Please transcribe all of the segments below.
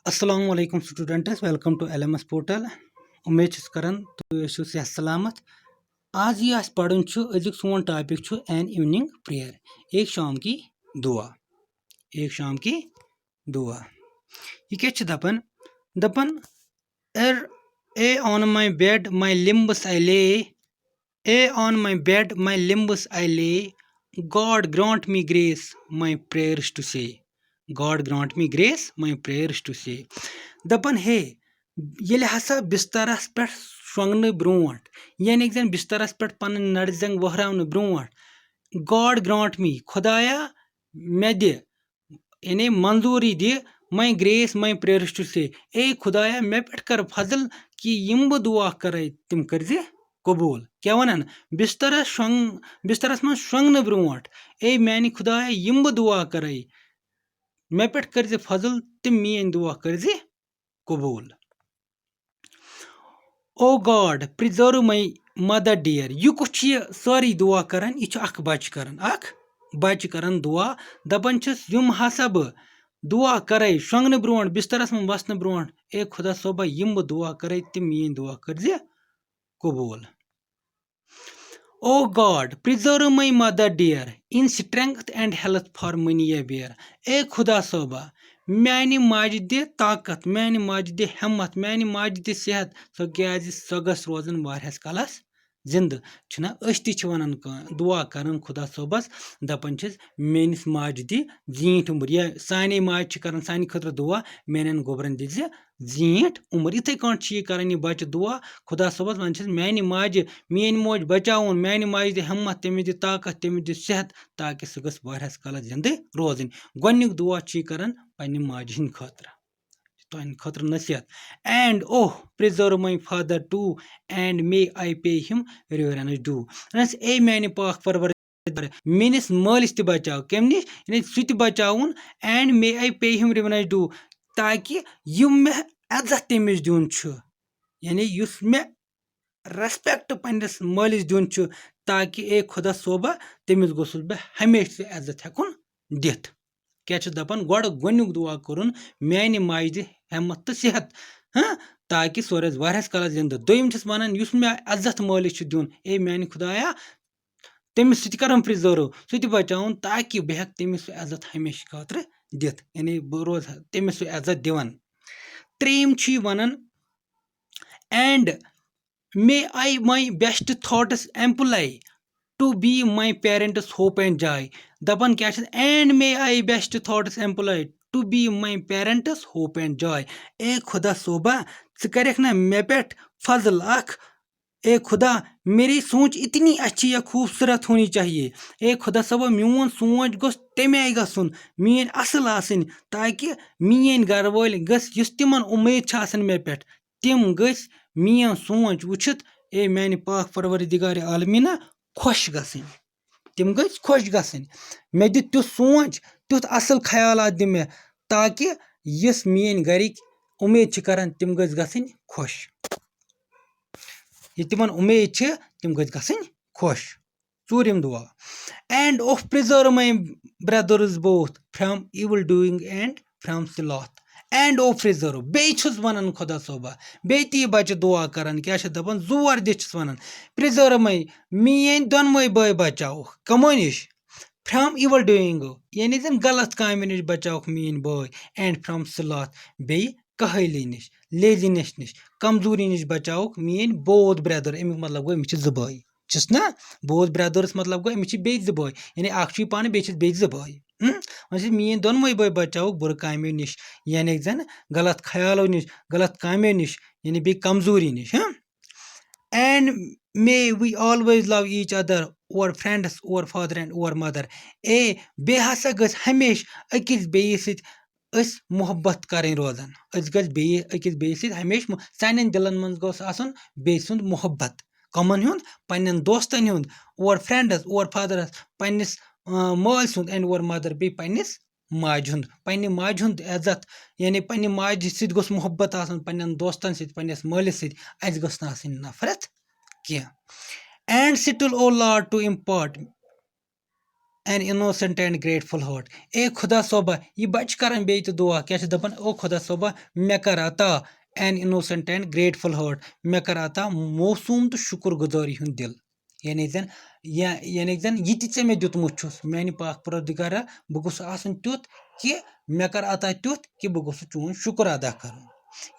Assalamu alaikum students, welcome to LMS portal. उम्मीद छस करन तुम ٲسِو सेहत सलामत। आज ये पढ़न अजुक सोन टॉपिक एन इवनिंग प्रेयर, एक शाम की दुआ। एक शाम की दुआ ये क्या दपन दपन er a on my bed my limbs I lay, a on my bed my limbs I lay, God grant me grace my prayers to say, God grant me grace my prayers to say। दपन हे ये हसा बिस्तरस पे शोंगन brought यानी जन बिस्तरस पे पन नड़जंग वहरावन ब्रोट गॉड ग्रांट मी खुदाया मे दे यानी मंजूरी दे my grace my prayers to से ए खुदाया मे पे कर फजल कि यम बह दुआ कर तिम कर कबूल क्या वन बिस्तरस मं शोंगन ब्रोट ए मानी खुदाया यम बह दुआ कर मे पे कर फजल तिम मीन दुआ कर कबूल। O God preserve my mother dear यह कुछ सारी दुआ करान यह बच करान दुआ दपान यम हसा बह दुआ कर शोंगन ब्रोट बिस्तरस मं वसन ब्रोट ए खुदा सोबा यम बह दुआ कर तिम मीन दुआ कर कबूल। O God preserve my mother dear in strength and health for many year ए खुदा सोबा मानी माज दे ताकत मानी माज दे हिम्मत मानी माज दे सेहत सो गस रोजन वारियास कालस जिंद छुना वन दुआ कर खुदा सोबस दपन मेनिस माज दि जीठ उम्र या साने माज कर सानि खतर दुआ मेन गोबरन दि जीठ उम्र इथे कह कर बच दुआ खुदा सोबस वन मानी माज मेन मोज बचावन मानी माज दि हिम्मत तमिस दि ताकत तमिस दि सेहत ताकि सह गस वारियास कालस जिंद रोजन गोनिक दुआ कर पन्ने माज हिंद खतर तुहंद खतर नसीहत and oh preserve my father too and may I pay him reverence do a माने पाक परवर मेनिस मालिस ति बचाव कम नश यानी सह बचावन and may I pay him reverence do ताकि यम मे इज्जत तमिस दिन यानी युस मे रेस्पेक्ट पन्निस मालिस दिन ताकि ए खुदा सोबा तमिस गोसुस बह हमेशा इज्जत हेकुन दिथ क्या दपान गोनिक दुआ कर मानी माज दि हिम्मत तो सेहत ताकि सो रोज वारियास कालस जिंद दोम वन मे इज्जत मालिस दिन ए मानी खुदाया तमिस कर प्रिजर्व सह बचावन ताकि बह हेक तमिस इज्जत हमेशा खातर दिथ यानी बह रोज तमिस इज्जत दिवान। त्रेम वन and may I my best thoughts employ to be my parents hope and joy दपान क्या and may I best thoughts employ to be my parents hope and joy ए खुदा सोबा कर ना मे पे फजल ए खुदा मेरी सोच इतनी अच्छी या खूबसूरत होनी चाहिए ए खुदा सोबा मोन सोच गोस तमे आई गसन मीन असल आसन ताकि मीन घर वाल गस तिमन उम्मीद मे पे तिम गस मीन सोच वुचित ए मानी पाक परवरदिगार आलमीना खुश गसन तिम गस खुश गसन मे दि तुथ सोच तुथ असल ख्यालात दि मे ताकि यस मीन गरिक उम्मीद करन तिम गस गसन खुश ये तिमन उम्मीद तिम गस गसन खुश। चूरिम दुआ end of preserve my brothers both from evil doing and from sloth end of preserve base one खुदा सोबा बे ती बच दुआ कर क्या दपान जोर दिस वन प्रिजर्व माई मीन दोनवे बय बचाओ कमो नश फ्रॉम इविल डूइंग यानी जन गलत काम नश बचाओ मीन बय एंड फ्रॉम स्लॉथ बे कहली नश लेजीनेस नश कमजोरी नश बचाओ मीन बोथ ब्रदर अमुक मतलब गो अमिस जो बय चस ना बोथ ब्रदर्स मतलब गो अमिस बे बय यानी अख पान बे बे बय वन मीन दोनवे बय बचाओ बुर कामो नश यानी जन गलत ख्यालों नश गलत कामों नश यानी बे कमजोरी नश and may we always love each other और फ्रेंड्स और फादर एंड और मदर ए बे हसा गस हमेशा अकिस बेस सत मोहब्बत करें रोजान गस अकिस बेस सत हमेशा सान दिलन मन गोस आसन बे सुंद मोहब्बत कमन हुंद पन्न दोस्तन हुंद और फ्रेंड्स और फादरस पन्निस माल सुंद एंड और मदर बे पन्निस माज हुंद पन्ने माज हुंद इज्जत यानी पन्ने माज सत गोस मोहब्बत आसन पन्न दोस्तन सत पन्निस मालिस सत अस गोस ना आसन नफरत क्या and still O lord to impart an innocent and grateful heart. ए खुदा सोबा ये बच करन बे तो दुआ क्या दपन ओ खुदा सोबा मे कर अता an innocent and grateful heart मे कर अता मौसूम तो शुक्रगुजारी हुन दिल यानी जन ये चे मे दुतमुत छुस मैंने पाक परवरदिगारा बह गोस आसन तुत कि मे कर अता तुत कि बह गोस चून शुक्र अदा कर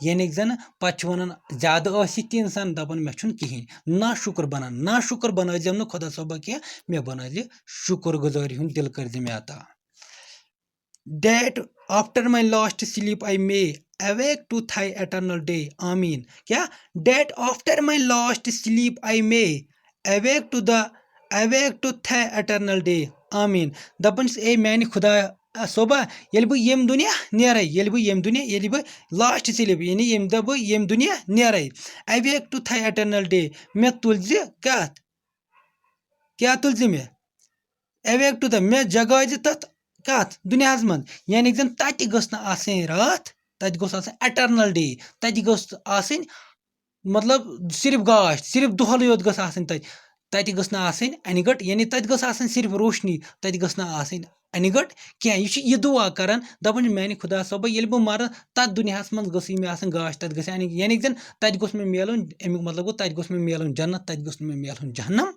यानी जन पे वन ज्यादा इंसान दपान मे कहें ना शुक्र बन न खुदा सोबा कह मे बन शुक्र गुजारी हूं दिल कर मे अता that after my last sleep I may awake to thy eternal day आमीन क्या that after my last sleep I may awake to thy eternal day आमीन दपन ए मैंने खुदा सोबा ये बह यम दुनिया नेरे ये बह लास्ट स्लीप यानी यम दह बह यम दुनिया नेरे awake to thy eternal day मे तुल कत क्या तुल मे awake to the मे जगाज तथ कत दुनिया मन यानी जन तत रात तत गोस एटर्नल डे तत गोस मतलब सिर्फ गाश सिर्फ दुहल योत गस तत गस अनगट यानी तत गस सिर्फ रोशनी तत गस अनगट क्या यह दुआ कर दपान मैंने खुदा सोबा ये बह मर तथ दुनिया मन गई मे गाश तत गस यानी जन तत गोस मे मिलन अमुक मतलब गो तत गोस मे मिलन जन्नत तत गोस मे मिलन जहन्नम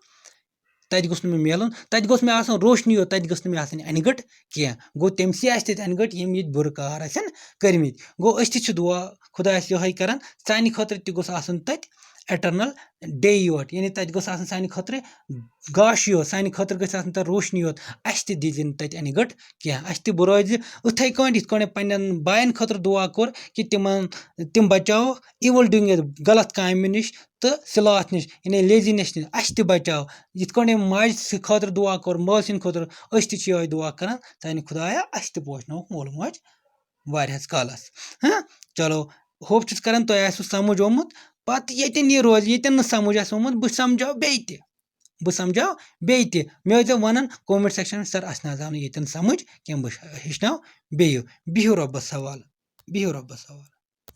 तत गोस मे मिलन तत गोस मे रोशनी योत तत गोस मे अनगट क्या गो तमसी अनगट यम ये बुर कार कर्मित गो दुआ खुदा ये कर सानि खतर गोस तत एटर्नल डे योत यानी तत गोस सानि खतर गाश योत सानि खतर गस तत रोशनी योत अस दिन तत अनगट क्या अस रोज इथे कट पन्न बायन खतर दुआ कोर कि तिम बचाओ इवल डूइंग गलत काम नश तो सिलात नश यानी लेजीनेस नश अस बचाओ ये माज खतर दुआ कोर माल सिंद खतर अस ये दुआ कर सानि खुदाया अस पोषनोक मोल मज वारियास कालस हाँ चलो होप कर तुम आसो समझ ओमुत पत ये रोज ये समझ आमुत बह समझाओ बे मे वन कमेंट सेक्शन में सर अस ना ये समझ क्या बह हेचनाव बिहु रब्बस हवाल